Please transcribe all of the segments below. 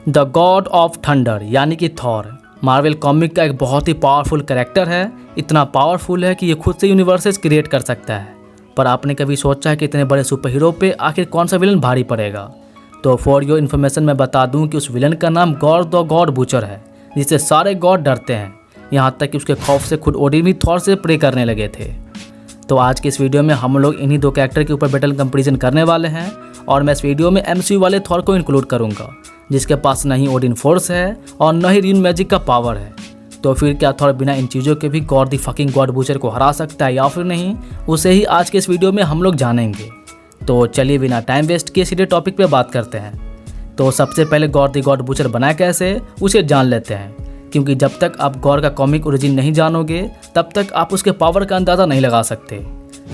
The God of thunder यानी कि Thor Marvel comic का एक बहुत ही पावरफुल कैरेक्टर है। इतना पावरफुल है कि ये खुद से यूनिवर्सेस क्रिएट कर सकता है। पर आपने कभी सोचा है कि इतने बड़े सुपर हीरो पे आखिर कौन सा विलन भारी पड़ेगा? तो फॉर योर इन्फॉर्मेशन मैं बता दूं कि उस विलन का नाम गॉड द गॉड बूचर है, जिससे सारे गॉड डरते हैं। यहाँ तक कि उसके खौफ से खुद ओडिन भी थॉर से प्रे करने लगे थे। तो आज के इस वीडियो में हम लोग इन्हीं दो कैरेक्टर के ऊपर बैटल कंपैरिजन करने वाले हैं और मैं इस वीडियो में MCU वाले थॉर को इंक्लूड करूंगा, जिसके पास न ही ओडिन फोर्स है और न ही रून मैजिक का पावर है। तो फिर क्या थॉर बिना इन चीज़ों के भी God the fucking God butcher को हरा सकता है या फिर नहीं, उसे ही आज के इस वीडियो में हम लोग जानेंगे। तो चलिए बिना टाइम वेस्ट किए सीधे टॉपिक पे बात करते हैं। तो सबसे पहले गॉड द गॉड बूचर बना कैसे उसे जान लेते हैं, क्योंकि जब तक आप गॉड का कॉमिक ओरिजिन नहीं जानोगे तब तक आप उसके पावर का अंदाज़ा नहीं लगा सकते।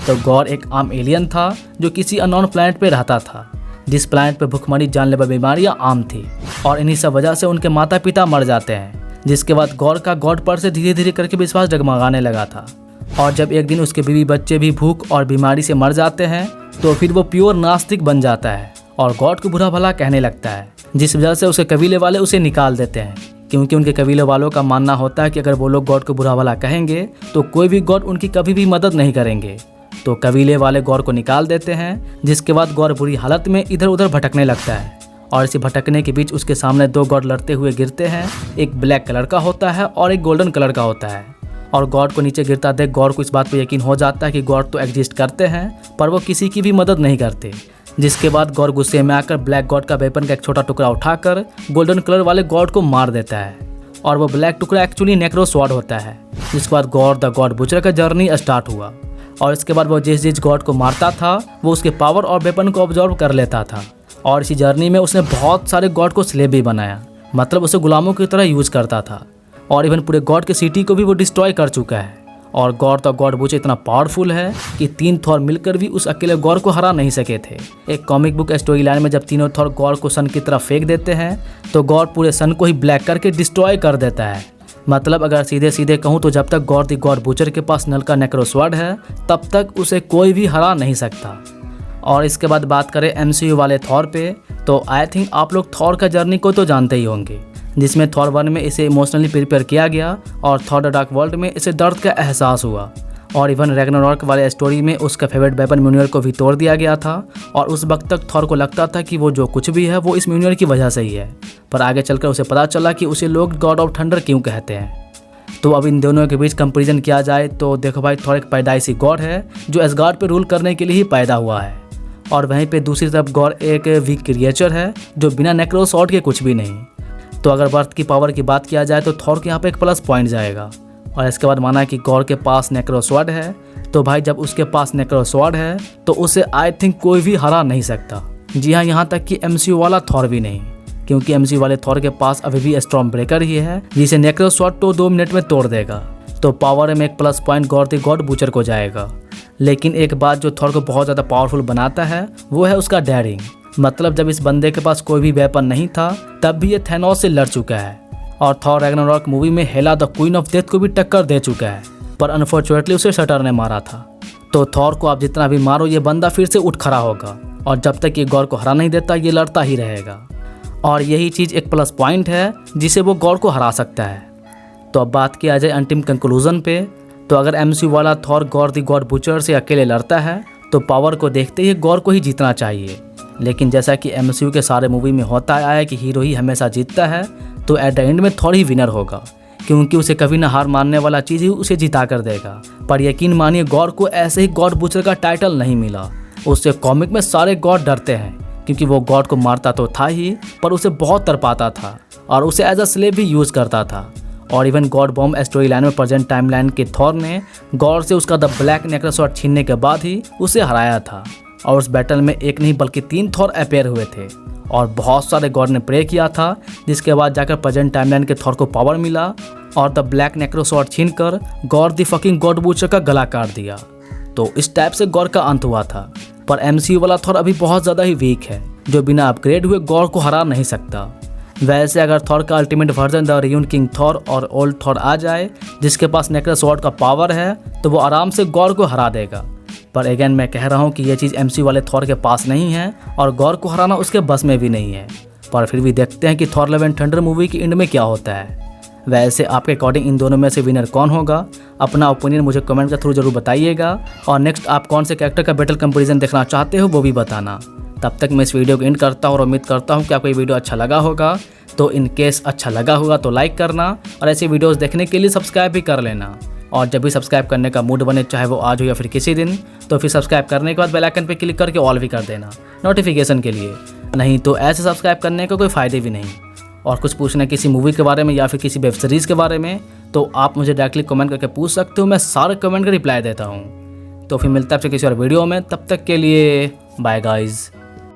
तो गॉड एक आम एलियन था जो किसी अननोन प्लैनेट पे रहता था, जिस प्लैनेट पे भूखमरी जानलेवा बीमारियां आम थी और इन्हीं सब वजह से उनके माता पिता मर जाते हैं। जिसके बाद गॉड का गॉड पर से धीरे धीरे करके विश्वास जगमगाने लगा था। और जब एक दिन उसके बीवी बच्चे भी भूख और बीमारी से मर जाते हैं तो फिर वो प्योर नास्तिक बन जाता है और गॉड को बुरा भला कहने लगता है, जिस वजह से उसके कबीले वाले उसे निकाल देते हैं। क्योंकि उनके कबीले वालों का मानना होता है कि अगर वो लोग गॉड को बुरा भला कहेंगे तो कोई भी गॉड उनकी कभी भी मदद नहीं करेंगे। तो कबीले वाले गॉड को निकाल देते हैं, जिसके बाद गॉड बुरी हालत में इधर उधर भटकने लगता है। और इसी भटकने के बीच उसके सामने दो गॉड लड़ते हुए गिरते हैं। एक ब्लैक कलर का होता है और एक गोल्डन कलर का होता है। और गॉड को नीचे गिरता देख गॉड को इस बात पर यकीन हो जाता है कि गॉड तो एग्जिस्ट करते हैं पर वो किसी की भी मदद नहीं करते। जिसके बाद गॉड गुस्से में आकर ब्लैक गॉड का वेपन का एक छोटा टुकड़ा उठाकर गोल्डन कलर वाले गॉड को मार देता है और वो ब्लैक टुकड़ा एक्चुअली नेक्रो स्वॉर्ड होता है। जिसके बाद गॉड द गॉड बूचर का जर्नी स्टार्ट हुआ और इसके बाद वो जिस जिस गॉड को मारता था वो उसके पावर और वेपन को ऑब्जर्व कर लेता था। और इसी जर्नी में उसने बहुत सारे गॉड को स्लेव भी बनाया, मतलब उसे गुलामों की तरह यूज करता था। और इवन पूरे गॉड के सिटी को भी वो डिस्ट्रॉय कर चुका है। और गॉड द गॉड बूचर इतना पावरफुल है कि 3 थॉर मिलकर भी उस अकेले गॉड को हरा नहीं सके थे। एक कॉमिक बुक स्टोरी लाइन में जब तीनों थॉर गॉड को सन की तरफ फेंक देते हैं तो गॉड पूरे सन को ही ब्लैक करके डिस्ट्रॉय कर देता है। मतलब अगर सीधे सीधे कहूँ तो जब तक गॉड द गॉड बूचर के पास नल का नेक्रो स्वॉर्ड है तब तक उसे कोई भी हरा नहीं सकता। और इसके बाद बात करें MCU वाले थॉर पे, तो आई थिंक आप लोग थॉर का जर्नी को तो जानते ही होंगे, जिसमें थॉर 1 में इसे इमोशनली प्रिपेयर किया गया और थॉर द डार्क वर्ल्ड में इसे दर्द का एहसास हुआ। और इवन रैग्नारॉक वाले स्टोरी में उसका फेवरेट वेपन म्यूनियर को भी तोड़ दिया गया था और उस वक्त तक थॉर को लगता था कि वो जो कुछ भी है वो इस म्यूनियर की वजह से ही है। पर आगे चलकर उसे पता चला कि उसे लोग गॉड ऑफ थंडर क्यों कहते हैं। तो अब इन दोनों के बीच कंपैरिजन किया जाए तो देखो भाई, थॉर एक पैदाइशी गॉड है जो एसगार्ड पे रूल करने के लिए ही पैदा हुआ है और वहीं पे दूसरी तरफ गॉड एक वीक क्रिएचर है जो बिना नेक्रो स्वॉर्ड के कुछ भी नहीं। तो अगर बर्थ की पावर की बात किया जाए तो थॉर के यहाँ पे एक प्लस पॉइंट जाएगा। और इसके बाद माना कि गॉड के पास नेक्रो स्वॉर्ड है, तो भाई जब उसके पास नेक्रो स्वॉर्ड है तो उसे आई थिंक कोई भी हरा नहीं सकता। जी हाँ, यहाँ तक कि MCU वाला थॉर भी नहीं, क्योंकि MCU वाले थॉर के पास अभी भी स्टॉर्म ब्रेकर ही है जिसे नेक्रो स्वॉर्ड तो 2 मिनट में तोड़ देगा। तो पावर में एक plus point God the God butcher को जाएगा। लेकिन एक बात जो थॉर को बहुत ज़्यादा पावरफुल बनाता है वो है उसका डेयरिंग। मतलब जब इस बंदे के पास कोई भी वेपन नहीं था तब भी ये थैनोस से लड़ चुका है और थॉर रैग्नारॉक मूवी में हेला द क्वीन ऑफ डेथ को भी टक्कर दे चुका है, पर अनफॉर्चुनेटली उसे शटर ने मारा था। तो थॉर को आप जितना भी मारो ये बंदा फिर से उठ खड़ा होगा और जब तक ये गॉड को हरा नहीं देता ये लड़ता ही रहेगा। और यही चीज़ एक प्लस पॉइंट है जिसे वो गॉड को हरा सकता है। तो अब बात किया जाए अंतिम कंक्लूजन पे, तो अगर MCU वाला Thor God the God butcher से अकेले लड़ता है तो पावर को देखते ही गॉड को ही जीतना चाहिए। लेकिन जैसा कि MCU के सारे मूवी में होता आया है कि हीरो ही हमेशा जीतता है, तो एट द एंड में थॉर ही विनर होगा, क्योंकि उसे कभी ना हार मानने वाला चीज़ ही उसे जिता कर देगा। पर यकीन मानिए गॉड को ऐसे ही गॉड बूचर का टाइटल नहीं मिला। उससे कॉमिक में सारे गॉड डरते हैं, क्योंकि वो गॉड को मारता तो था ही पर उसे बहुत तड़पाता था और उसे एज अ स्लेव भी यूज़ करता था। और even God bomb story line में प्रेजेंट टाइमलाइन के थॉर ने गॉड से उसका द ब्लैक नेक्रो स्वॉर्ड छीनने के बाद ही उसे हराया था। और उस बैटल में एक नहीं बल्कि 3 थॉर अपेयर हुए थे और बहुत सारे गॉड ने प्रे किया था, जिसके बाद जाकर प्रेजेंट टाइमलाइन के थॉर को पावर मिला और द ब्लैक नेक्रो स्वॉर्ड छीनकर God the fucking God butcher का गला काट दिया। तो इस टाइप से गॉड का अंत हुआ था। पर MCU वाला थॉर अभी बहुत ज़्यादा ही वीक है, जो बिना अपग्रेड हुए गॉड को हरा नहीं सकता। वैसे अगर थॉर का ultimate version the ruin king Thor और ओल्ड थॉर आ जाए जिसके पास नेक्रो स्वॉर्ड का पावर है तो वो आराम से गॉड को हरा देगा। पर अगेन मैं कह रहा हूँ कि ये चीज़ MCU वाले थॉर के पास नहीं है और गॉड को हराना उसके बस में भी नहीं है। पर फिर भी देखते हैं कि Thor love and thunder movie की एंड में क्या होता है। वैसे आपके अकॉर्डिंग इन दोनों में से विनर कौन होगा, अपना ओपिनियन मुझे कमेंट के थ्रू जरूर बताइएगा। और नेक्स्ट आप कौन से कैरेक्टर का बैटल कंपैरिजन देखना चाहते हो वो भी बताना। तब तक मैं इस वीडियो को एंड करता हूँ और उम्मीद करता हूँ कि आपको ये वीडियो अच्छा लगा होगा। तो इन केस अच्छा लगा होगा तो लाइक करना और ऐसी वीडियोस देखने के लिए सब्सक्राइब भी कर लेना। और जब भी सब्सक्राइब करने का मूड बने, चाहे वो आज हो या फिर किसी दिन, तो फिर सब्सक्राइब करने के बाद बेल आइकन पे क्लिक करके ऑल भी कर देना नोटिफिकेशन के लिए। नहीं तो ऐसे सब्सक्राइब करने का कोई फ़ायदे भी नहीं। और कुछ पूछना है किसी मूवी के बारे में या फिर किसी वेब सीरीज़ के बारे में, तो आप मुझे डायरेक्टली कमेंट करके पूछ सकते हो, मैं सारे कमेंट का रिप्लाई देता हूँ। तो फिर मिलता है आपसे किसी और वीडियो में, तब तक के लिए बाय गाइज़।